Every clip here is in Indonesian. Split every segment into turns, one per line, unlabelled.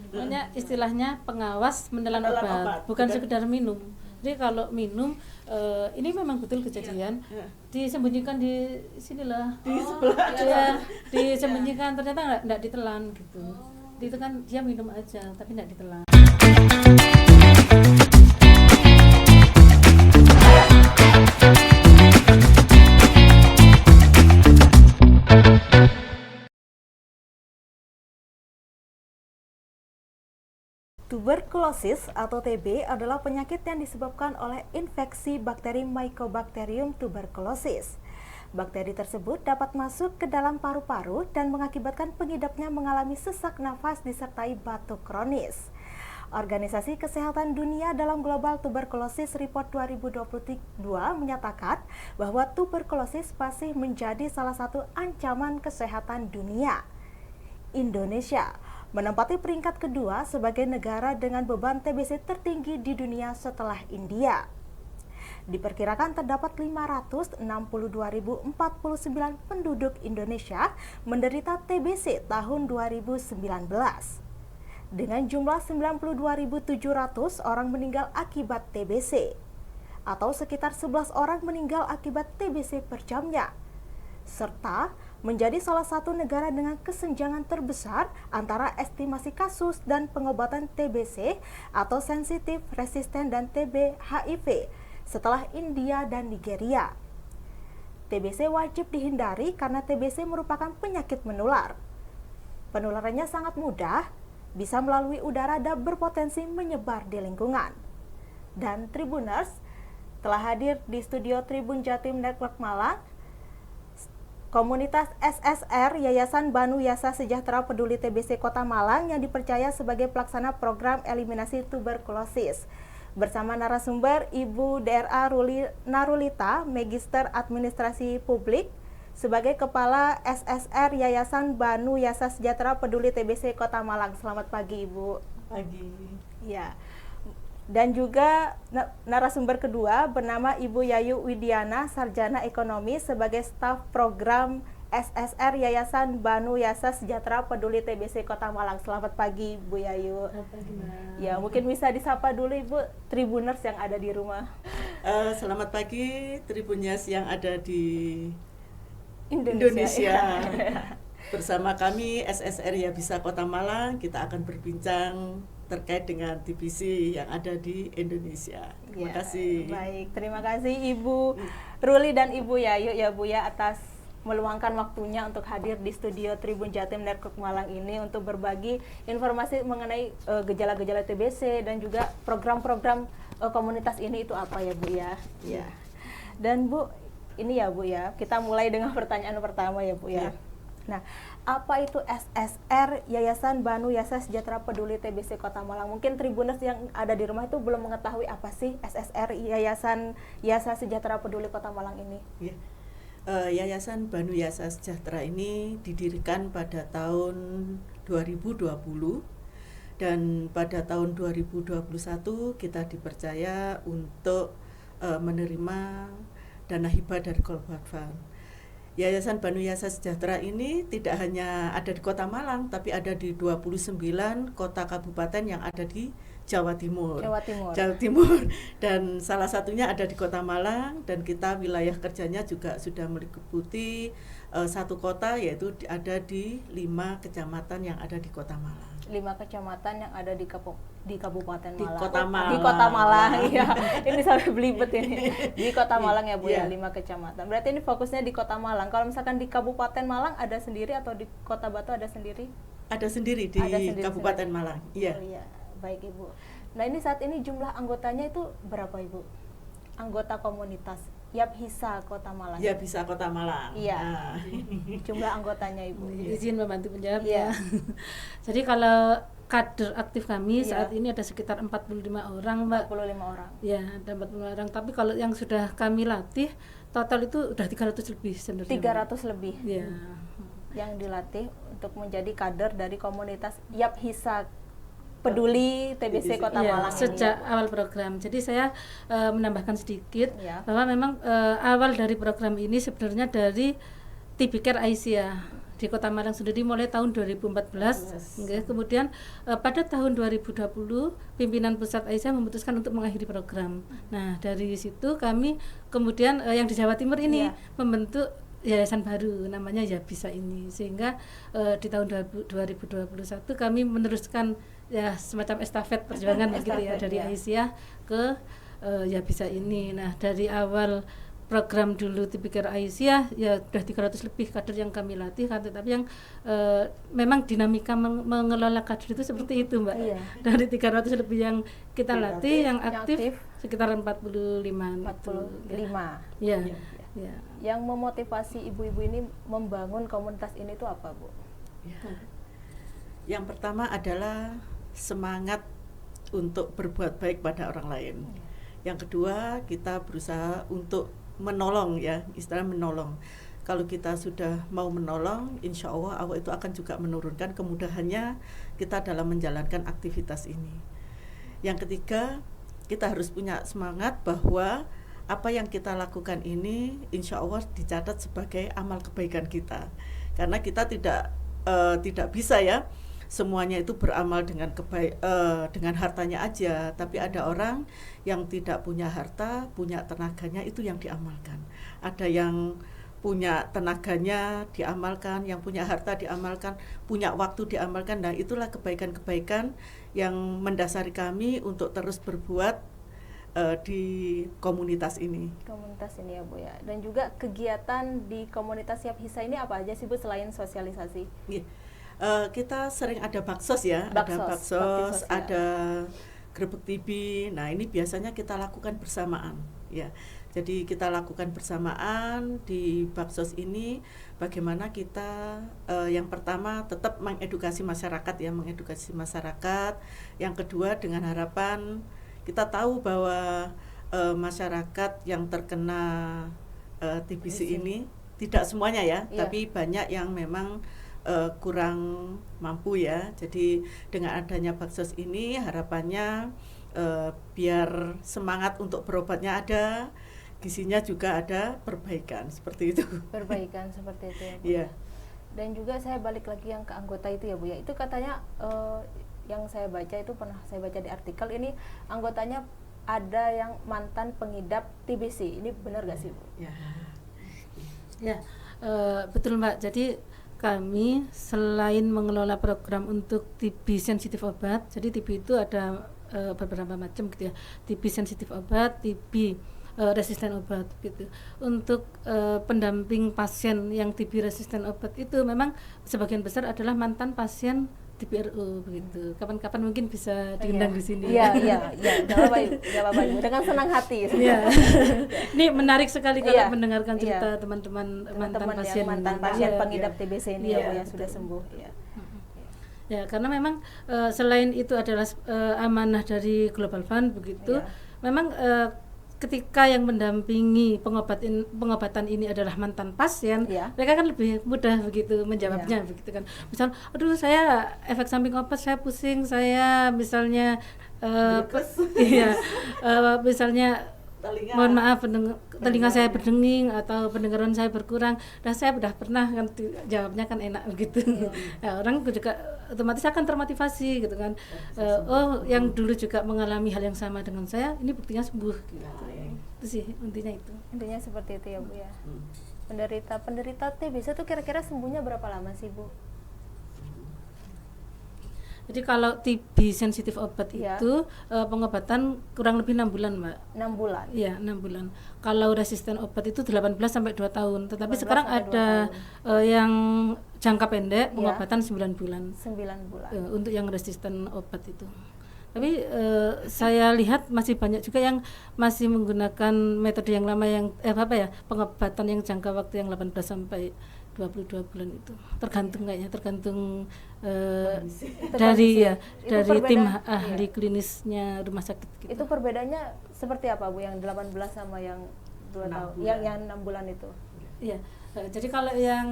Makanya istilahnya pengawas menelan obat, bukan sekedar minum. Jadi kalau minum, ini memang betul kejadian, disembunyikan di sinilah,
di sebelah
ya, disembunyikan, ternyata nggak ditelan gitu. Itu kan dia minum aja, tapi nggak ditelan.
Tuberkulosis atau TB adalah penyakit yang disebabkan oleh infeksi bakteri Mycobacterium tuberculosis. Bakteri tersebut dapat masuk ke dalam paru-paru dan mengakibatkan pengidapnya mengalami sesak nafas disertai batuk kronis. Organisasi Kesehatan Dunia dalam Global Tuberculosis Report 2022 menyatakan bahwa tuberkulosis masih menjadi salah satu ancaman kesehatan dunia. Indonesia menempati peringkat kedua sebagai negara dengan beban TBC tertinggi di dunia setelah India. Diperkirakan terdapat 562.049 penduduk Indonesia menderita TBC tahun 2019. Dengan jumlah 92.700 orang meninggal akibat TBC, atau sekitar 11 orang meninggal akibat TBC per jamnya, serta menjadi salah satu negara dengan kesenjangan terbesar antara estimasi kasus dan pengobatan TBC atau sensitif, resisten, dan TB HIV setelah India dan Nigeria. TBC wajib dihindari karena TBC merupakan penyakit menular. Penularannya sangat mudah, bisa melalui udara dan berpotensi menyebar di lingkungan. Dan Tribuners telah hadir di studio Tribun Jatim Network Malang. Komunitas SSR Yayasan Banu Yasa Sejahtera Peduli TBC Kota Malang yang dipercaya sebagai pelaksana program eliminasi tuberkulosis. Bersama narasumber Ibu DRA Ruli Narulita, Magister Administrasi Publik, sebagai Kepala SSR Yayasan Banu Yasa Sejahtera Peduli TBC Kota Malang. Selamat pagi, Ibu.
Pagi.
Ya. Dan juga narasumber kedua bernama Ibu Yayu Widiana, Sarjana Ekonomi sebagai staf program SSR Yayasan Banu Yasa Sejahtera Peduli TBC Kota Malang. Selamat pagi, Bu Yayu.
Selamat pagi, Mbak.
Ya, mungkin bisa disapa dulu Ibu Tribuners yang ada di rumah.
Selamat pagi Tribuners yang ada di
Indonesia.
Bersama kami SSR Yabisa Kota Malang, kita akan berbincang terkait dengan TBC yang ada di Indonesia. Terima kasih.
Baik, terima kasih Ibu Ruli dan Ibu Yayu ya Bu ya atas meluangkan waktunya untuk hadir di studio Tribun Jatim Network Malang ini untuk berbagi informasi mengenai gejala-gejala TBC dan juga program-program komunitas ini itu apa ya Bu ya. Ya. Dan Bu, ini ya Bu ya, kita mulai dengan pertanyaan pertama ya Bu ya. Nah, apa itu SSR Yayasan Banu Yasa Sejahtera Peduli TBC Kota Malang? Mungkin Tribuners yang ada di rumah itu belum mengetahui apa sih SSR Yayasan Yasa Sejahtera Peduli Kota Malang ini.
Ya. Yayasan Banu Yasa Sejahtera ini didirikan pada tahun 2020 dan pada tahun 2021 kita dipercaya untuk menerima dana hibah dari Global Fund. Yayasan Banu Yasa Sejahtera ini tidak hanya ada di Kota Malang, tapi ada di 29 kota kabupaten yang ada di Jawa Timur. Dan salah satunya ada di Kota Malang, dan kita wilayah kerjanya juga sudah meliputi satu kota, yaitu ada di 5 kecamatan yang ada di Kota Malang.
5 kecamatan yang ada di Kabupaten Malang.
Di Kota Malang.
Di Kota Malang, ya. Ini sampai belibet ini. Di Kota Malang ya Bu ya, 5 kecamatan. Berarti ini fokusnya di Kota Malang. Kalau misalkan di Kabupaten Malang ada sendiri atau di Kota Batu ada sendiri?
Ada sendiri di Kabupaten Malang. Iya.
Oh, iya. Baik Ibu. Nah, ini saat ini jumlah anggotanya itu berapa Ibu? Anggota komunitas Yabhisa Kota Malang.
Yabhisa Kota Malang.
Iya. Jumlah anggotanya Ibu.
Izin membantu menjawab ya. Jadi kalau kader aktif kami saat ini ada sekitar 45 orang, Mbak.
45 orang.
Ya, ada 45 orang. Tapi kalau yang sudah kami latih total itu udah 300 lebih sebenarnya.
300 lebih.
Ya.
Yang dilatih untuk menjadi kader dari komunitas Yabhisa Peduli TBC Kota Malang
sejak
ini.
Awal program. Jadi saya menambahkan sedikit bahwa memang awal dari program ini sebenarnya dari TB Care Aisyah. di Kota Malang sendiri mulai tahun 2014. Nggih. Kemudian pada tahun 2020 pimpinan pusat Aisyah memutuskan untuk mengakhiri program. Nah, dari situ kami kemudian yang di Jawa Timur ini membentuk yayasan baru namanya Ya Bisa ini, sehingga di tahun 2021 kami meneruskan ya semacam estafet perjuangan gitu ya dari Aisyah ke Ya Bisa ini. Nah, dari awal program dulu Tipikor Aisyah ya sudah 300 lebih kader yang kami latih kan, tetapi yang memang dinamika mengelola kader itu seperti itu Mbak. Dari 300 lebih yang kita latih, yang aktif sekitar 45. Ya. Ya.
Yang memotivasi ibu-ibu ini membangun komunitas ini itu apa, Bu?
Ya. Yang pertama adalah semangat untuk berbuat baik pada orang lain. Yang kedua, kita berusaha untuk menolong ya, istilah menolong. Kalau kita sudah mau menolong, insya Allah itu akan juga menurunkan kemudahannya kita dalam menjalankan aktivitas ini. Yang ketiga, kita harus punya semangat bahwa apa yang kita lakukan ini insya Allah dicatat sebagai amal kebaikan kita, karena kita tidak bisa ya semuanya itu beramal dengan dengan hartanya aja, tapi ada orang yang tidak punya harta, punya tenaganya itu yang diamalkan. Ada yang punya tenaganya diamalkan, yang punya harta diamalkan, punya waktu diamalkan. Nah, itulah kebaikan-kebaikan yang mendasari kami untuk terus berbuat di komunitas ini.
Komunitas ini ya Bu ya. Dan juga kegiatan di komunitas Siap Hisa ini apa aja sih Bu selain sosialisasi?
Kita sering ada baksos ya, ada baksos, ada grebek TV. Nah, ini biasanya kita lakukan bersamaan ya. Jadi kita lakukan bersamaan di baksos ini, bagaimana kita yang pertama tetap mengedukasi masyarakat ya, mengedukasi masyarakat. Yang kedua dengan harapan kita tahu bahwa masyarakat yang terkena TBC ini tidak semuanya ya, tapi banyak yang memang kurang mampu ya. Jadi dengan adanya baksos ini harapannya biar semangat untuk berobatnya ada, gizinya juga ada, perbaikan seperti itu.
Perbaikan seperti itu ya Bu.
Yeah.
Dan juga saya balik lagi yang ke anggota itu ya Bu ya. Itu katanya yang saya baca itu pernah saya baca di artikel ini anggotanya ada yang mantan pengidap TBC. Ini benar gak sih Bu?
Ya, betul Mbak. Jadi kami selain mengelola program untuk TB sensitif obat, jadi TB itu ada beberapa macam gitu ya. TB sensitif obat, TB resisten obat gitu. Untuk pendamping pasien yang TB resisten obat itu memang sebagian besar adalah mantan pasien TBRO begitu. Kapan-kapan mungkin bisa diundang di sini.
Iya. Enggak apa-apa Ibu. Dengan senang hati.
Iya. Ini menarik sekali kalau mendengarkan cerita teman-teman mantan pasien
pengidap TBC ini yang sudah sembuh.
Ya, karena memang selain itu adalah amanah dari Global Fund begitu. Memang ketika yang mendampingi pengobatan ini adalah mantan pasien, mereka kan lebih mudah begitu menjawabnya begitu kan. Misal, aduh saya efek samping obat, saya pusing, saya misalnya misalnya mohon maaf telinga saya berdenging atau pendengaran saya berkurang. Nah, saya sudah pernah kan jawabnya kan enak begitu. Nah, orang juga otomatis akan termotivasi gitu kan. Oh, yang dulu juga mengalami hal yang sama dengan saya, ini buktinya sembuh gitu. Itu sih intinya itu.
Intinya seperti itu ya Bu ya. Penderita TBC itu kira-kira sembuhnya berapa lama sih Bu?
Jadi kalau TB sensitif obat itu pengobatan kurang lebih 6 bulan Mbak.
6 bulan?
Iya 6 bulan. Kalau resisten obat itu 18 sampai 2 tahun. Tetapi sekarang ada yang jangka pendek pengobatan 9 bulan.
9 bulan.
Untuk yang resisten obat itu. Tapi saya lihat masih banyak juga yang masih menggunakan metode yang lama yang pengobatan yang jangka waktu yang 18 sampai 22 bulan itu. Tergantung dari tim ahli klinisnya rumah sakit gitu.
Itu perbedaannya seperti apa Bu yang 18 sama yang 2 tahun? Yang 6 bulan itu?
Iya. Jadi kalau yang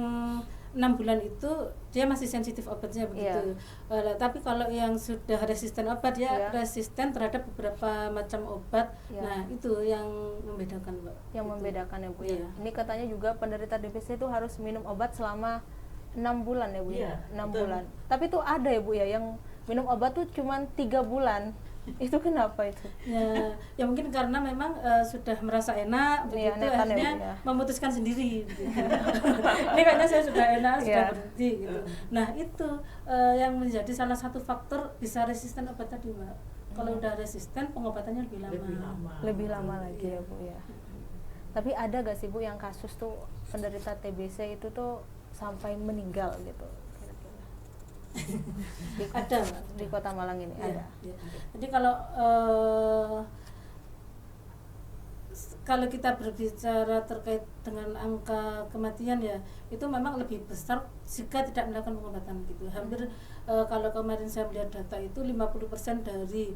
6 bulan itu dia masih sensitif obatnya begitu. Tapi kalau yang sudah resisten obat resisten terhadap beberapa macam obat. Nah, itu yang membedakan, Mbak.
Yang membedakan ya Bu ya. Ini katanya juga penderita TBC itu harus minum obat selama 6 bulan ya Bu
Iya,
ya? 6
betul.
bulan. Tapi tuh ada ya Bu ya yang minum obat tuh cuma 3 bulan. Itu kenapa itu?
Ya mungkin karena memang sudah merasa enak
Iya,
begitu,
nekat ya,
akhirnya
Bu, ya.
memutuskan sendiri gitu. Ini kayaknya saya sudah enak, sudah
Iya.
berhenti gitu. Nah itu yang menjadi salah satu faktor bisa resisten obat tadi Mbak. Kalau udah resisten pengobatannya lebih lama.
Lebih lama lagi ya Bu ya. Tapi ada gak sih Bu yang kasus tuh penderita TBC itu tuh sampai meninggal gitu?
Ada Mbak.
Di Kota Malang ini
Iya,
ada.
iya. Jadi kalau kita berbicara terkait dengan angka kematian ya, itu memang lebih besar jika tidak melakukan pengobatan gitu. Hampir kalau kemarin saya melihat data itu 50% dari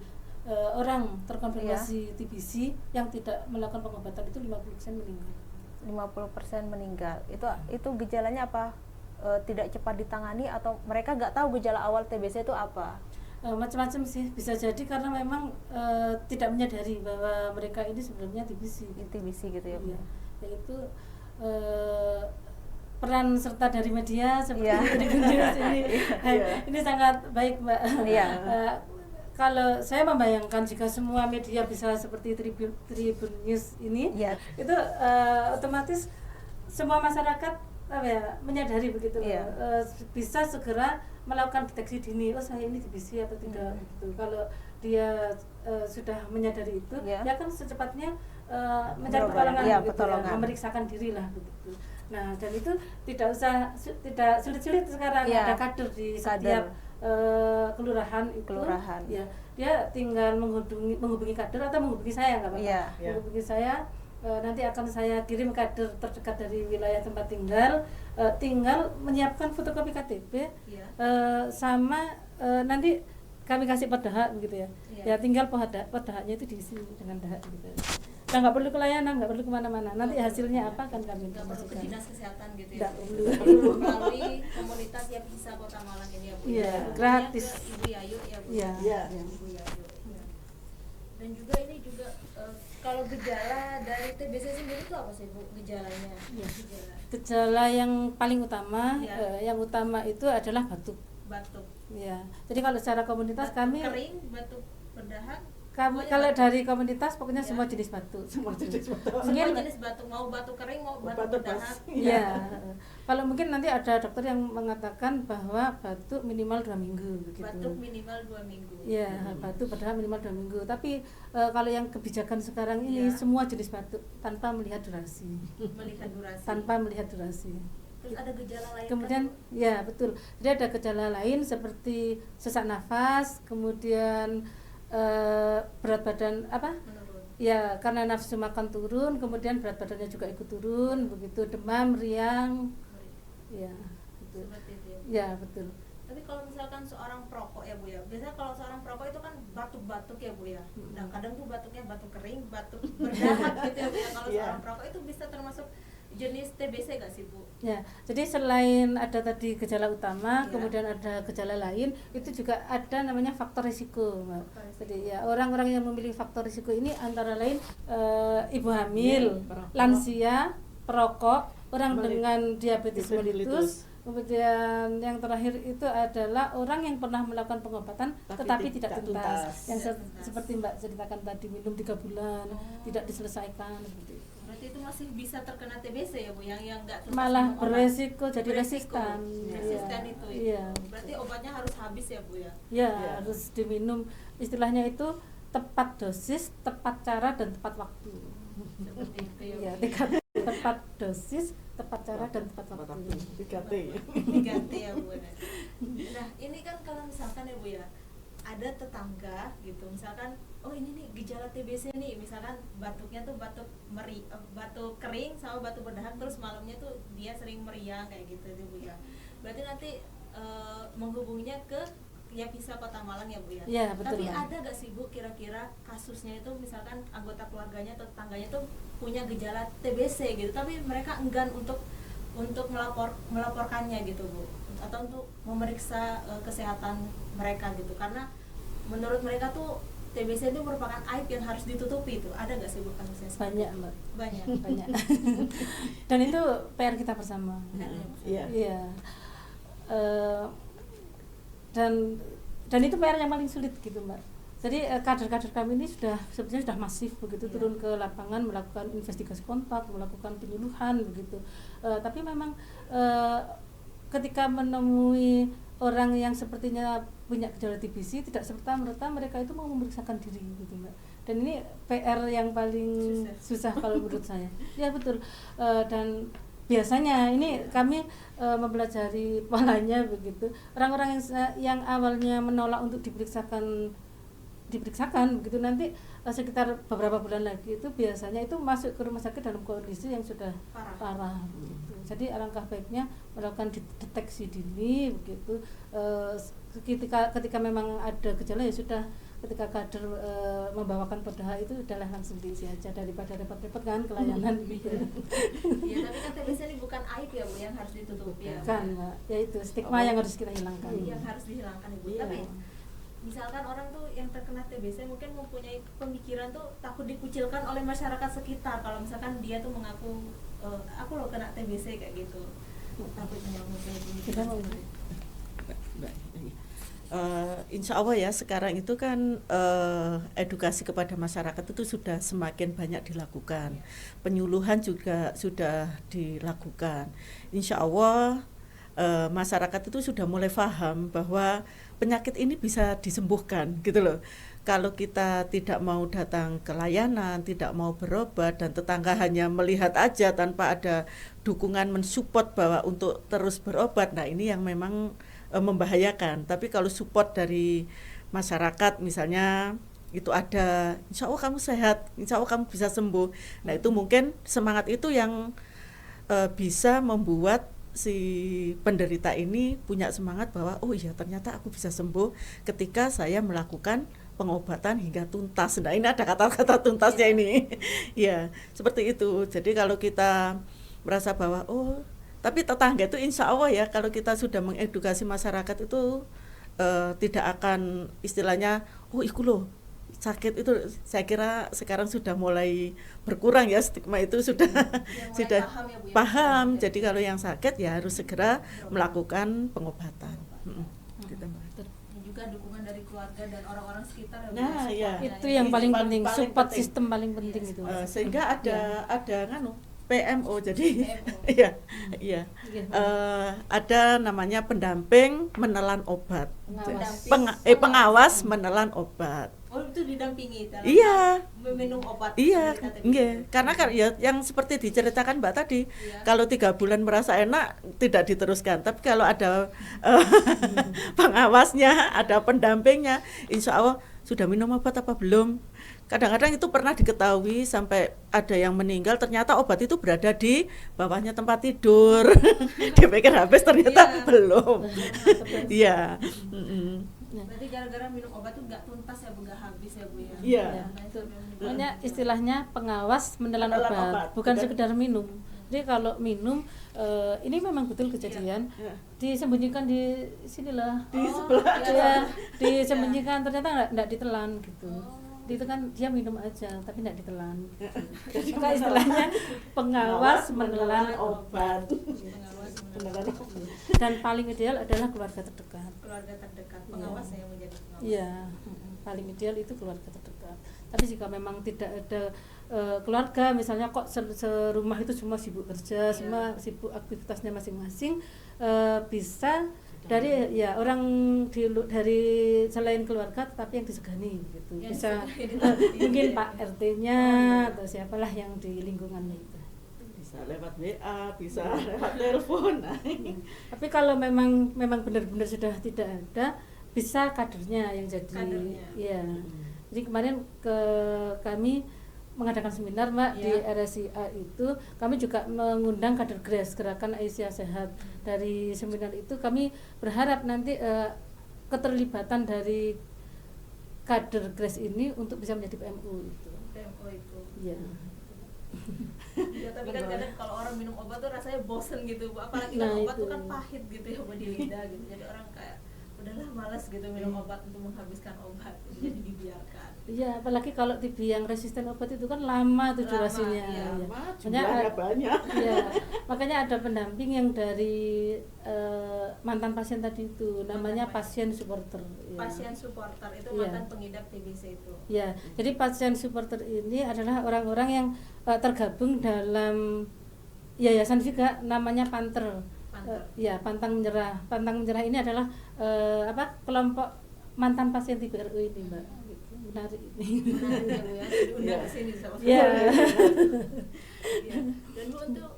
orang terkonfirmasi TBC yang tidak melakukan pengobatan itu 50% meninggal.
50% meninggal. Itu gejalanya apa? Tidak cepat ditangani atau mereka nggak tahu gejala awal TBC itu apa?
Macam-macam sih, bisa jadi karena memang tidak menyadari bahwa mereka ini sebenarnya TBC.
TBC gitu ya Bu.
Iya, yaitu peran serta dari media seperti
Iya.
Tribun News ini.
Iya.
Ini sangat baik Mbak.
Iya.
Kalau saya membayangkan jika semua media bisa seperti Tribun News ini,
Iya.
itu otomatis semua masyarakat menyadari begitu,
Iya.
bisa segera melakukan deteksi dini, oh saya ini TBC atau tidak gitu. Kalau dia sudah menyadari itu,
Iya.
ya kan secepatnya mencari
Berobat.
pertolongan,
Iya,
gitu
pertolongan.
ya, memeriksakan diri lah begitu. Nah dan itu tidak sulit-sulit sekarang,
Iya.
ada kader di
Kader.
setiap kelurahan itu.
Kelurahan.
Ya, dia tinggal menghubungi kader atau menghubungi saya nggak apa-apa.
Iya.
Iya.
Menghubungi saya, nanti akan saya kirim kader terdekat dari wilayah tempat tinggal, tinggal menyiapkan fotokopi KTP,
Iya.
sama nanti kami kasih pedahak begitu ya.
Iya.
Ya tinggal pedahaknya itu diisi dengan dahak gitu. Nah, nggak perlu ke layanan, nggak perlu kemana-mana. Nanti hasilnya apa kan kami
nggak perlu ke
informasikan.
dinas kesehatan gitu ya
Nggak
Bu?
perlu.
Melalui komunitas Ya Bisa Kota Malang ini ya Bu.
Iya,
Hubungannya
gratis.
ke Ibu Yayu ya Bu.
Iya.
Iya.
Ibu Yayu. Iya. Dan juga ini juga kalau gejala dari TBC sendiri itu apa sih Bu gejalanya?
Iya.
Gejala
Gejala yang paling utama,
Iya.
yang utama itu adalah batuk.
batuk,
Ya, jadi kalau secara komunitas kami
kering, batuk berdahak.
Kami
Pokoknya
kalau
batuk.
dari komunitas pokoknya
Ya.
semua jenis batuk.
Semua jenis betul.
Semua
Mungkin-
jenis batuk, mau batuk kering mau batuk
Batuk
berdahak.
pas.
Iya. Kalau mungkin nanti ada dokter yang mengatakan bahwa batuk minimal 2 minggu begitu.
Batuk minimal 2 minggu.
Iya, batuk padahal minimal 2 minggu. Tapi kalau yang kebijakan sekarang ini
Iya.
semua jenis batuk tanpa melihat durasi.
Melihat durasi.
Tanpa melihat durasi.
Terus ada gejala lain
Kemudian
kan?
ya betul. Jadi ada gejala lain seperti sesak nafas, kemudian berat badan
Menurun.
ya karena nafsu makan turun, kemudian berat badannya juga ikut turun, begitu demam, riang, ya gitu.
Seperti itu ya.
Ya betul.
Tapi kalau misalkan seorang perokok ya Bu ya, biasanya kalau seorang perokok itu kan batuk-batuk ya Bu ya. Nah kadang tuh batuknya batuk kering, batuk berdahak gitu ya Bu ya. Kalau
Iya.
seorang perokok itu bisa termasuk jenis TBC gak sih Bu?
Ya, jadi selain ada tadi gejala utama,
Ya.
kemudian ada gejala lain, itu juga ada namanya faktor risiko, Mbak.
Faktor risiko.
Jadi ya orang-orang yang memiliki faktor risiko ini antara lain ibu hamil,
perokok.
lansia, perokok, orang
Meli-
dengan diabetes
mellitus.
mellitus, kemudian yang terakhir itu adalah orang yang pernah melakukan pengobatan tetapi tidak tuntas. Yang
Tidak tuntas.
seperti Mbak ceritakan tadi, minum 3 bulan, tidak diselesaikan seperti itu.
Berarti itu masih bisa terkena TBC ya Bu, yang nggak tuntas
Malah
minum obat.
beresiko jadi
Beresiko.
resistan.
Resistan
Iya.
itu.
Iya.
Berarti obatnya harus habis ya Bu ya.
Ya,
Iya.
harus diminum. Istilahnya itu tepat dosis, tepat cara dan tepat waktu.
Seperti itu ya.
Ya, tepat dosis, tepat cara dan tepat waktu.
3T.
3T ya Bu. Nah ini kan kalau misalkan ya Bu ya, ada tetangga gitu, misalkan oh ini nih gejala TBC nih, misalkan batuknya tuh batuk kering sama batuk berdahak, terus malamnya tuh dia sering meriang kayak gitu tuh Bu ya. Berarti nanti menghubunginya ke Ya Bisa Kota Malang ya Bu ya.
Iya, betul,
Tapi
Mbak.
ada gak sih Bu kira-kira kasusnya itu misalkan anggota keluarganya atau tetangganya tuh punya gejala TBC gitu, tapi mereka enggan untuk melaporkannya gitu Bu, atau untuk memeriksa kesehatan mereka gitu, karena menurut mereka tuh TBC itu merupakan aib yang harus ditutupi. Itu ada gak sih Bu kasusnya?
Banyak, Mbak.
Banyak.
Banyak. Dan itu PR kita bersama.
Iya.
Iya. eh, dan itu PR yang paling sulit gitu Mbak. Jadi kader-kader kami ini sebenarnya sudah masif begitu, turun ke lapangan melakukan investigasi kontak, melakukan penyuluhan begitu. Tapi memang ketika menemui orang yang sepertinya punya gejala TBC, tidak serta-merta mereka itu mau memeriksakan diri gitu Mbak. Dan ini PR yang paling susah kalau menurut saya. Ya betul. Dan biasanya ini kami mempelajari polanya begitu. Orang-orang yang awalnya menolak untuk diperiksakan begitu, nanti sekitar beberapa bulan lagi itu biasanya itu masuk ke rumah sakit dalam kondisi yang sudah parah begitu. Jadi alangkah baiknya melakukan deteksi dini begitu. Ketika memang ada gejala ya sudah, ketika kader membawakan padahal itu adalah langsung diisi aja daripada repot-repot kan kelayanan gitu.
Iya, tapi kan TBC ini bukan aib ya Bu yang harus ditutupi ya.
Kan Mbak, ya itu stigma yang harus kita hilangkan.
Yang harus dihilangkan Ibu.
Iya.
Tapi misalkan orang tuh yang terkena TBC mungkin mempunyai pemikiran tuh takut dikucilkan oleh masyarakat sekitar kalau misalkan dia tuh mengaku aku loh kena TBC kayak gitu. Takutnya mungkin
Kita mau
Insya Allah ya sekarang itu kan edukasi kepada masyarakat itu sudah semakin banyak dilakukan, penyuluhan juga sudah dilakukan. Insya Allah masyarakat itu sudah mulai paham bahwa penyakit ini bisa disembuhkan gitu loh. Kalau kita tidak mau datang ke layanan, tidak mau berobat, dan tetangga hanya melihat aja tanpa ada dukungan mensupport bahwa untuk terus berobat, nah ini yang memang membahayakan. Tapi kalau support dari masyarakat misalnya itu ada, insya Allah kamu sehat, insya Allah kamu bisa sembuh. Nah itu mungkin semangat itu yang bisa membuat si penderita ini punya semangat bahwa oh iya ternyata aku bisa sembuh ketika saya melakukan pengobatan hingga tuntas. Nah ini ada kata-kata tuntasnya ini. Ya seperti itu. Jadi kalau kita merasa bahwa oh tapi tetangga itu insya Allah ya kalau kita sudah mengedukasi masyarakat itu tidak akan istilahnya oh iku loh sakit itu, saya kira sekarang sudah mulai berkurang ya, stigma itu sudah sudah
paham ya, Bu, ya?
paham. Jadi kalau yang sakit ya harus segera melakukan pengobatan. Gitu, Mbak.
Dan juga dukungan dari keluarga dan orang-orang sekitar ya, Bu,
Nah,
support
ya.
itu yang paling penting, support
penting.
sistem paling penting itu.
Sehingga ada nganu PMO jadi
PMO.
iya iya ada namanya pendamping menelan obat, pengawas menelan obat.
Oh itu didampingi dalam
Iya.
meminum obat.
Iya,
TBC.
iya. Karena kan ya yang seperti diceritakan Mbak tadi,
Iya.
kalau 3 bulan merasa enak tidak diteruskan. Tapi kalau ada pengawasnya, ada pendampingnya, insya Allah sudah minum obat apa belum. Kadang-kadang itu pernah diketahui sampai ada yang meninggal, ternyata obat itu berada di bawahnya tempat tidur. Dipikir habis ternyata belum. Iya.
Berarti gara-gara minum obat tuh nggak tuntas ya Bu, nggak habis ya Bu ya.
Iya.
Makanya istilahnya pengawas menelan obat, bukan sekedar minum. Jadi kalau minum ini memang betul kejadian, disembunyikan di sinilah,
Di sebelah.
ya, disembunyikan ternyata nggak ditelan gitu. Itu kan dia minum aja tapi nggak ditelan. Maka istilahnya pengawas menelan obat. Dan paling ideal adalah keluarga terdekat.
Keluarga terdekat, pengawas yang menjadi pengawas.
Iya, paling ideal itu keluarga terdekat. Tapi jika memang tidak ada keluarga, misalnya kok serumah itu semua sibuk kerja, semua sibuk aktivitasnya masing-masing, bisa dari ya orang dari selain keluarga tetapi yang disegani gitu.
Yang
Bisa
disegani.
mungkin Pak RT-nya atau siapalah yang di lingkungannya itu.
Bisa lewat WA, bisa lewat telepon.
Tapi kalau memang benar-benar sudah tidak ada, bisa kadernya yang jadi.
Kadernya.
Iya. Jadi kemarin kami mengadakan seminar Mbak di RSIA itu, kami juga mengundang kader GRAS, Gerakan Aisyah Sehat. Dari seminar itu kami berharap nanti keterlibatan dari kader GRAS ini untuk bisa menjadi PMU itu.
PMO itu.
Iya.
Ya tapi kan kadang kalau orang minum obat tuh rasanya bosen gitu Bu, apalagi
Nah,
kan obat
itu.
tuh kan pahit gitu ya Bu di lidah gitu. Jadi orang kayak udahlah malas gitu minum obat untuk menghabiskan obat, jadi dibiarkan.
Iya, apalagi kalau TB yang resisten obat itu kan lama tuh
Lama,
durasinya.
iya.
Iya.
Lama,
Makanya
jumlahnya banyak.
Iya, makanya ada pendamping yang dari mantan pasien tadi itu, namanya pasien supporter. Iya.
Pasien supporter itu
Iya.
mantan pengidap TBC itu.
Ya, jadi pasien supporter ini adalah orang-orang yang tergabung dalam yayasan juga namanya Panther.
Panther.
Ya, Pantang Menyerah. Pantang Menyerah ini adalah kelompok mantan pasien TB-RU ini, Mbak. Gitu. Menarik ini.
Menarik ya Bu ya, diundang
Iya.
ke sini sama
Iya.
Iya. Dan Bu untuk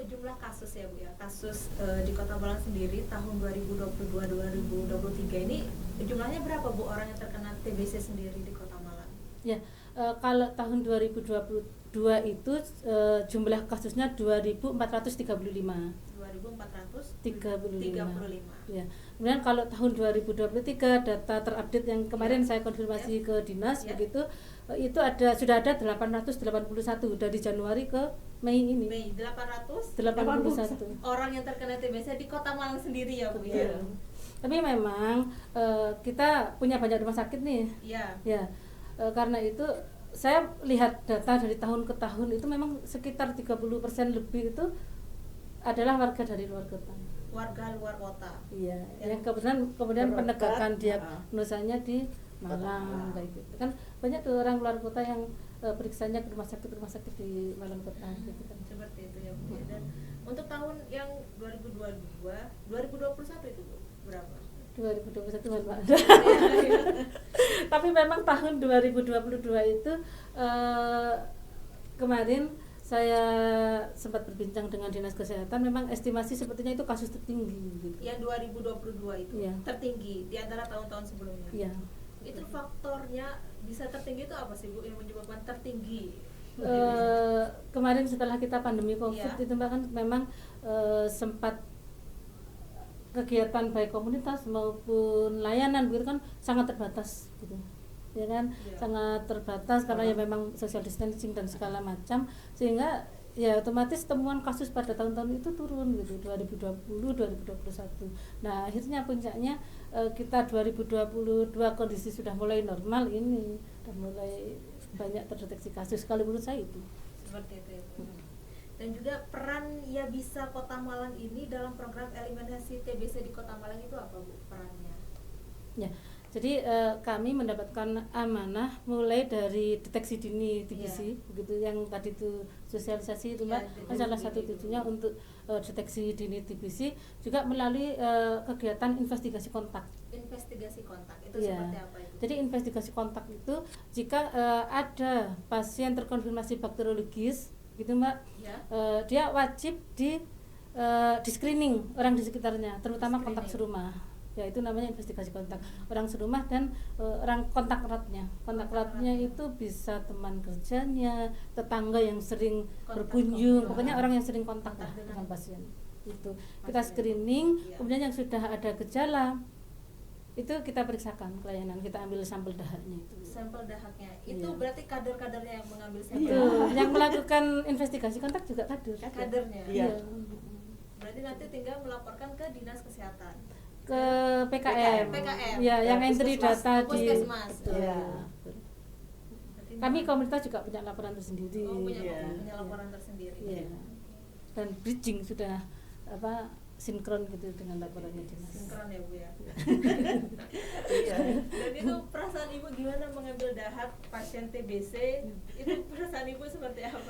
jumlah kasus ya Bu ya, kasus di Kota Malang sendiri tahun 2022-2023 ini jumlahnya berapa Bu orang yang terkena TBC sendiri di Kota Malang?
Ya, kalau tahun 2022 itu jumlah kasusnya 2.435.
2.435.
Ya. Kemudian kalau tahun 2023 data terupdate yang kemarin saya konfirmasi ke dinas begitu, itu sudah ada 881 dari Januari ke Mei ini.
Mei 881
81.
orang yang terkena TBC di Kota Malang sendiri ya Bu ya.
Iya. Tapi memang kita punya banyak rumah sakit nih.
Iya.
Ya, karena itu saya lihat data dari tahun ke tahun itu memang sekitar 30% lebih itu adalah warga dari luar kota.
Warga luar kota.
Iya,
Ya.
yang kemudian
Berobat,
penegakan diagnosanya di Malang kayak gitu. Kan banyak tuh orang luar kota yang periksanya ke rumah sakit di Malang kota gitu kan.
Seperti itu ya Bu. Dan untuk tahun yang 2022, 2021 itu Bu, berapa?
2021 Pak. Tapi memang tahun 2022 itu kemarin saya sempat berbincang dengan Dinas Kesehatan, memang estimasi sepertinya itu kasus tertinggi gitu.
Yang 2022 itu
Iya.
tertinggi di antara tahun-tahun sebelumnya.
Iya.
Itu faktornya bisa tertinggi itu apa sih Bu yang menyebabkan tertinggi?
Kemarin setelah kita pandemi COVID
Iya.
itu Mbak, kan memang sempat kegiatan baik komunitas maupun layanan begitu kan sangat terbatas gitu. Ya kan,
Iya.
sangat terbatas karena ya memang social distancing dan segala macam, sehingga ya otomatis temuan kasus pada tahun-tahun itu turun gitu, 2020 2021. Nah akhirnya puncaknya kita 2022 kondisi sudah mulai normal ini, dan mulai banyak terdeteksi kasus. Kalau menurut saya itu
Seperti itu ya Bu. Dan juga peran Ya Bisa Kota Malang ini dalam program eliminasi TBC di Kota Malang itu apa Bu perannya?
ya. Jadi kami mendapatkan amanah mulai dari deteksi dini TBC, begitu yang tadi itu sosialisasi itu Mbak,
Iya,
kan salah
deteksi
satu
dini
tujuannya untuk deteksi dini TBC, juga melalui kegiatan investigasi kontak.
Investigasi kontak itu
Iya.
seperti apa itu?
Jadi investigasi kontak itu jika ada pasien terkonfirmasi bakteriologis, gitu Mbak,
Ya.
dia wajib di screening orang di sekitarnya, terutama kontak serumah. Ya itu namanya investigasi kontak, orang serumah dan orang kontak eratnya. Kontak eratnya itu bisa teman kerjanya, tetangga yang sering
Kontak,
berkunjung,
kontak.
pokoknya orang yang sering kontak lah
Kontak
dengan
dengan
pasien. Itu kita
pasien.
screening,
Iya.
kemudian yang sudah ada gejala itu kita periksakan pelayanan, kita ambil sampel dahaknya itu.
Sampel dahaknya itu
Iya.
berarti kader-kadernya yang mengambil sampel.
Itu yang melakukan investigasi kontak juga kader.
Kadernya.
Iya.
Berarti nanti tinggal melaporkan ke Dinas Kesehatan.
Ke PKM.
PKM.
Ya, yang entry
Puskesmas.
data di
Puskesmas.
betul.
Iya.
Berarti
Kami komunitas juga punya laporan tersendiri.
punya
Iya.
laporan tersendiri.
Iya. Dan bridging sudah sinkron gitu dengan laporannya dinas.
Sinkron ya Bu ya.
Iya.
Dan itu perasaan Ibu gimana mengambil dahak pasien TBC? Itu perasaan Ibu seperti apa?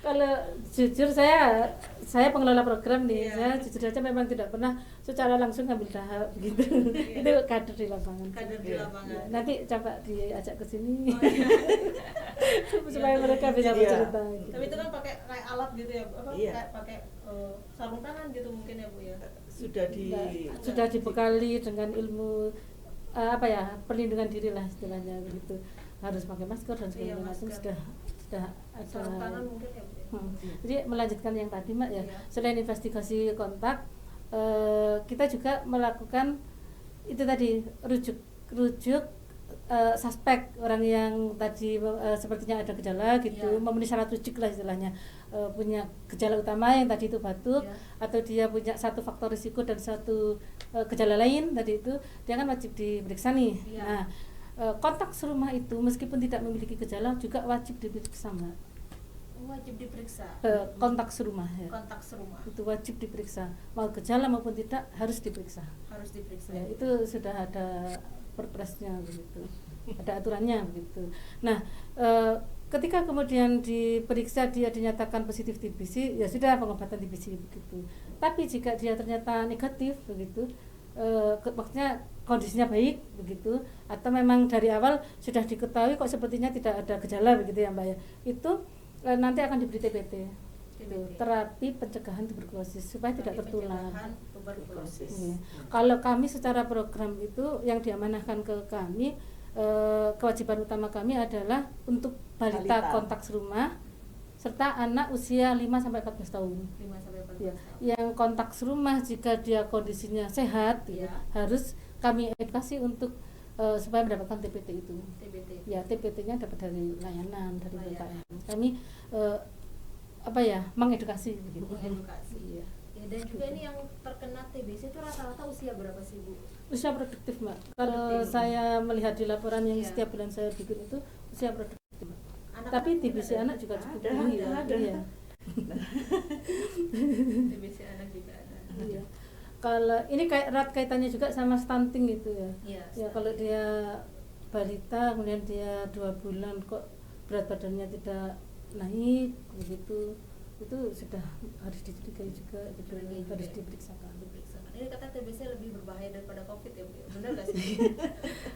Kalau jujur saya pengelola program nih,
Iya.
saya jujur saja memang tidak pernah secara langsung ngambil dahak begitu.
Iya.
Itu kader di lapangan.
Kader di
Iya.
lapangan.
Nanti coba diajak ke sini
Oh, iya.
supaya mereka bisa
Iya.
bercerita. Gitu.
Tapi itu kan pakai kayak alat gitu ya, apa?
Iya.
Kayak pakai sarung tangan gitu mungkin ya Bu ya.
Sudah di
Sudah dibekali dengan ilmu perlindungan diri lah istilahnya begitu, harus pakai masker dan
Iya,
segala macam
masker.
sudah ada.
Sarung tangan mungkin ya Bu ya.
Jadi melanjutkan yang tadi Mbak ya,
Iya.
selain investigasi kontak, kita juga melakukan itu tadi rujuk suspek, orang yang tadi sepertinya ada gejala gitu,
Iya.
memenuhi syarat rujuk lah istilahnya, punya gejala utama yang tadi itu batuk,
Iya.
atau dia punya satu faktor risiko dan satu gejala lain tadi itu, dia kan wajib diperiksa nih.
Iya.
Nah kontak serumah itu meskipun tidak memiliki gejala juga wajib diperiksa, Mbak.
Wajib diperiksa.
Kontak serumah ya.
Kontak serumah.
Itu wajib diperiksa. Mau gejala maupun tidak harus diperiksa.
Harus diperiksa.
Ya, itu sudah ada perpresnya begitu. Ada aturannya begitu. Nah, ketika kemudian diperiksa dia dinyatakan positif TBC, ya sudah pengobatan TBC begitu. Tapi jika dia ternyata negatif begitu, maksudnya kondisinya baik begitu, atau memang dari awal sudah diketahui kok sepertinya tidak ada gejala begitu ya Mbak ya, itu nanti akan diberi TPT. Terapi pencegahan tuberkulosis supaya tidak tertular. Ya. Kalau kami secara program itu yang diamanahkan ke kami, kewajiban utama kami adalah untuk balita kontak serumah serta anak usia 5-14 tahun.
5-14
ya.
tahun.
Yang kontak serumah jika dia kondisinya sehat ya, harus kami edukasi untuk supaya mendapatkan TPT itu.
TPT.
Ya, TPT-nya dapat dari layanan dari BKM. Kami mengedukasi begitu.
Mengedukasi.
Iya.
Ya, dan juga ini yang terkena TBC itu rata-rata usia berapa sih Bu?
Usia produktif Mbak. Kalau saya melihat di laporan yang setiap bulan saya bikin itu usia produktif. Tapi TBC anak juga cukup tinggi ya. Iya.
TBC anak juga ada.
Iya. Kalau ini kayak erat kaitannya juga sama stunting itu ya.
Iya.
Ya kalau dia balita kemudian dia 2 bulan kok berat badannya tidak naik begitu, itu sudah harus dicurigai juga gitu, harus diperiksakan.
Ini kata TBC lebih berbahaya daripada COVID ya Bu, benar nggak sih?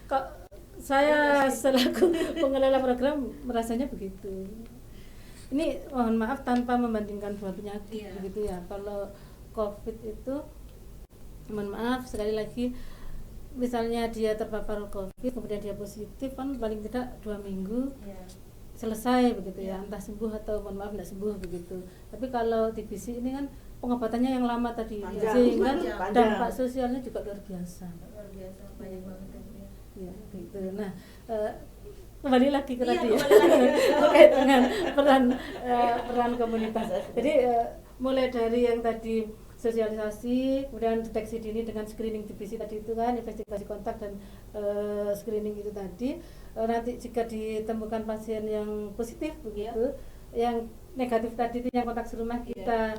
Kok saya selaku pengelola program merasanya begitu. Ini mohon maaf tanpa membandingkan dua penyakit begitu ya. Kalau COVID itu mohon maaf sekali lagi, misalnya dia terpapar COVID kemudian dia positif kan paling tidak 2 minggu selesai begitu ya, entah sembuh atau mohon maaf tidak sembuh begitu. Tapi kalau TBC ini kan pengobatannya yang lama tadi, sehingga dampak sosialnya juga luar biasa.
Luar biasa, banyak banget ya.
Ya, gitu. Nah, kembali lagi ke tadi ya,
kembali
terkait dengan peran komunitas. Jadi mulai dari yang tadi sosialisasi, kemudian deteksi dini dengan screening TBC tadi itu kan, investigasi kontak dan screening itu tadi. Nanti jika ditemukan pasien yang positif begitu, yang negatif tadi itu yang kontak serumah kita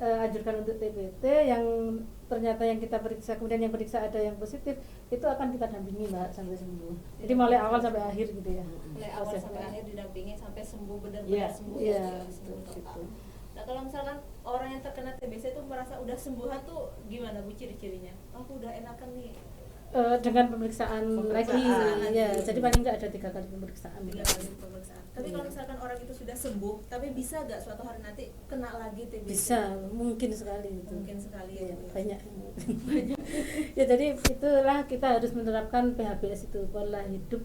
anjurkan untuk TPT, yang ternyata yang kita periksa kemudian yang periksa ada yang positif, itu akan kita dampingi Mbak sampai sembuh. Jadi mulai awal sampai akhir gitu ya.
Mulai awal sampai akhir didampingi sampai sembuh benar-benar sembuh. Sembuh total. Nah kalau misalkan orang yang terkena TBC itu merasa udah sembuhan tuh gimana Bu ciri-cirinya? Aku udah enakan nih.
Dengan pemeriksaan lagi ya, jadi paling nggak ada 3 kali pemeriksaan.
3 kali pemeriksaan. Tapi kalau misalkan orang itu sudah sembuh, tapi bisa nggak suatu hari nanti kena lagi TBC?
Bisa, mungkin sekali itu.
Mungkin sekali ya.
Banyak. Ya jadi itulah kita harus menerapkan PHBS itu, pola hidup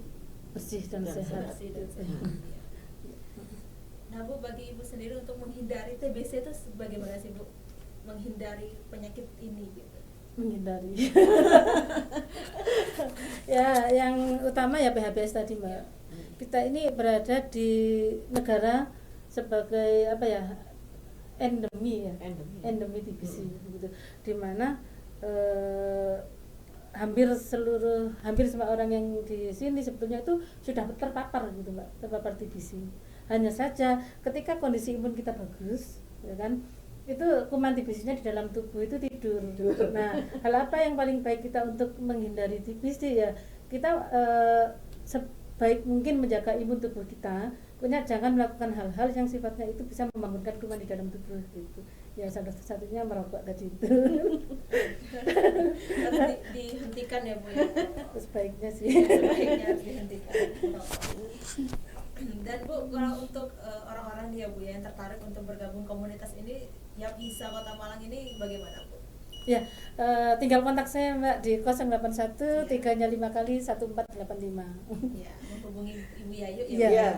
bersih dan sehat.
Nah Bu, bagi Ibu sendiri untuk menghindari TBC itu bagaimana sih Bu? Menghindari penyakit ini gitu.
Menghindari. Ya, yang utama ya PHBS tadi Mbak. Kita ini berada di negara sebagai endemi TBC gitu. Di mana hampir semua orang yang di sini sebetulnya itu sudah terpapar gitu Mbak, terpapar TBC. Hanya saja ketika kondisi imun kita bagus, ya kan? Itu kuman TBC-nya di dalam tubuh itu tidur. Nah, hal apa yang paling baik kita untuk menghindari TBC ya? Kita sebaik mungkin menjaga imun tubuh kita. Punya jangan melakukan hal-hal yang sifatnya itu bisa membangunkan kuman di dalam tubuh gitu. Ya salah satunya merokok tadi itu.
Harus dihentikan ya Bu ya.
Sebaiknya sih.
Sebaiknya harus dihentikan. Dan Bu, kalau untuk orang-orang nih ya Bu yang tertarik untuk bergabung komunitas ini, yang bisa Kota Malang ini bagaimana Bu?
Ya, tinggal kontak saya Mbak di 081 3-nya 5 kali 1485.
Ya, menghubungi Ibu Yayu ya.
Iya.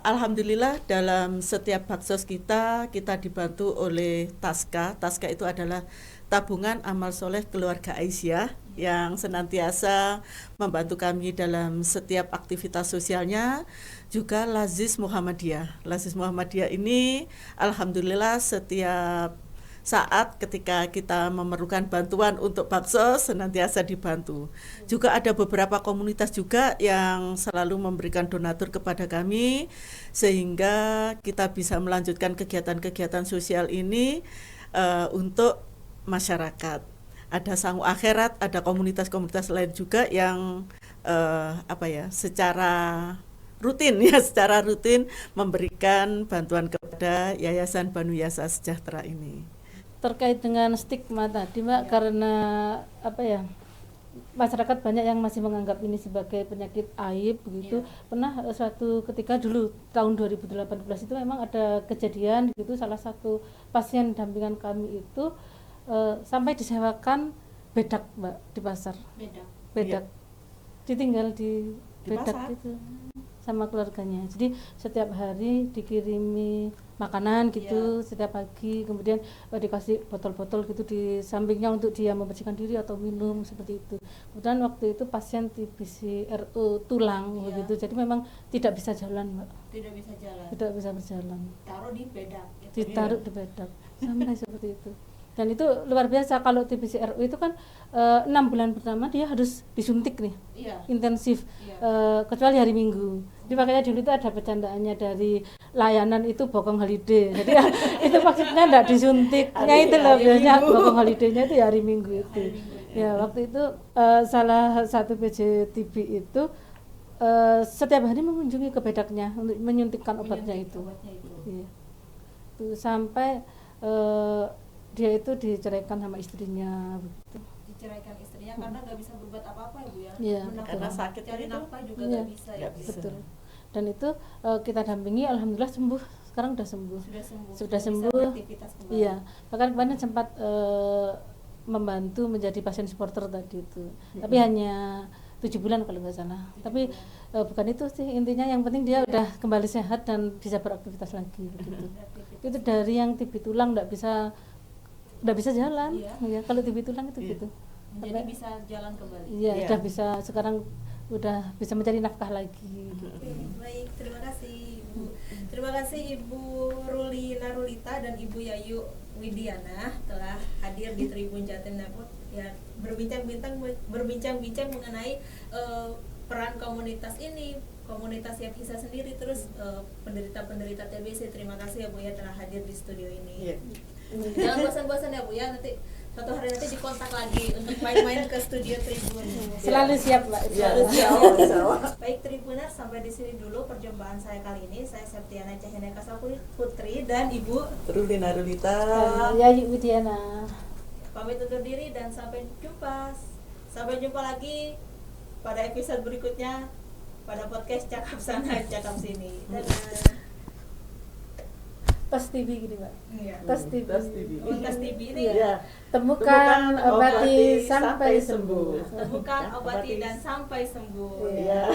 Alhamdulillah dalam setiap baksos kita dibantu oleh Taska. Taska itu adalah Tabungan Amal Soleh Keluarga Aisyah yang senantiasa membantu kami dalam setiap aktivitas sosialnya. Juga Lazis Muhammadiyah. Lazis Muhammadiyah ini alhamdulillah setiap saat ketika kita memerlukan bantuan untuk bakso senantiasa dibantu. Juga ada beberapa komunitas juga yang selalu memberikan donatur kepada kami sehingga kita bisa melanjutkan kegiatan-kegiatan sosial ini untuk masyarakat. Ada Sangu Akhirat, ada komunitas-komunitas lain juga yang secara rutin memberikan bantuan kepada Yayasan Banu Yasa Sejahtera ini.
Terkait dengan stigma tadi Mbak, karena masyarakat banyak yang masih menganggap ini sebagai penyakit aib begitu. Pernah suatu ketika dulu tahun 2018 itu memang ada kejadian gitu, salah satu pasien dampingan kami itu sampai disewakan bedak Mbak di pasar. Bedak. Ditinggal di bedak
pasar.
itu sama keluarganya. Jadi setiap hari dikirimi makanan gitu setiap pagi, kemudian dikasih botol-botol gitu di sampingnya untuk dia membersihkan diri atau minum seperti itu. Kemudian waktu itu pasien TBC RU tulang begitu, jadi memang tidak bisa jalan Mbak. Tidak bisa berjalan.
Taruh di bedak. Gitu.
Ditaruh di bedak sampai seperti itu. Dan itu luar biasa, kalau TBC RU itu kan 6 bulan pertama dia harus disuntik nih, intensif, kecuali hari Minggu. Jadi makanya dulu itu ada bercandaannya dari layanan itu bokong holiday. Jadi itu maksudnya enggak disuntiknya itu loh, biasanya bokong holiday-nya itu hari Minggu itu. Ya waktu itu salah satu PJ TB itu setiap hari mengunjungi ke bedaknya untuk menyuntikkan obatnya itu. Iya. Tuh sampai dia itu diceraikan sama istrinya begitu.
Diceraikan istrinya karena nggak bisa berbuat apa-apa ya Bu ya.
Iya,
karena sakit
cari
itu.
nafkah juga nggak bisa ya.
Betul. Dan itu kita dampingi, alhamdulillah sembuh. Sekarang sudah sembuh. Sudah sembuh.
Beraktivitas kembali.
Iya. Bahkan kemarin sempat membantu menjadi pasien supporter tadi itu. Tapi hanya 7 bulan kalau nggak salah. Tapi bukan itu sih intinya, yang penting dia udah kembali sehat dan bisa beraktivitas lagi begitu. Itu dari yang TB tulang nggak bisa jalan. Ya, kalau TB tulang itu gitu.
Jadi bisa jalan kembali.
Iya, udah bisa, sekarang udah bisa mencari nafkah lagi.
Baik, terima kasih Ibu. Terima kasih Ibu Ruli Narulita dan Ibu Yayu Widiana telah hadir di Tribun Jatim Network ya, berbincang-bincang mengenai peran komunitas ini, komunitas yang bisa sendiri, terus penderita-penderita TBC. Terima kasih ya Bu ya telah hadir di studio ini. Jangan bosan-bosan ya Bu ya, nanti suatu hari nanti dikontak lagi untuk main-main ke studio Tribun.
Selalu siap Mbak.
Selalu siap. Baik Tribuners, sampai di sini dulu perjumpaan saya kali ini. Saya Septiana Cahyana Putri dan Ibu
Ruli Narulita.
Yayu Widiana.
Pamit undur diri dan sampai jumpa. Sampai jumpa lagi pada episode berikutnya pada podcast Cakap Sana Cakap Sini. Dadah.
Tos TV gini Mbak.
Iya.
Tos TV.
Tos TV ini
Temukan, obati, sampai sembuh.
Temukan, obati dan sampai sembuh.
Iya.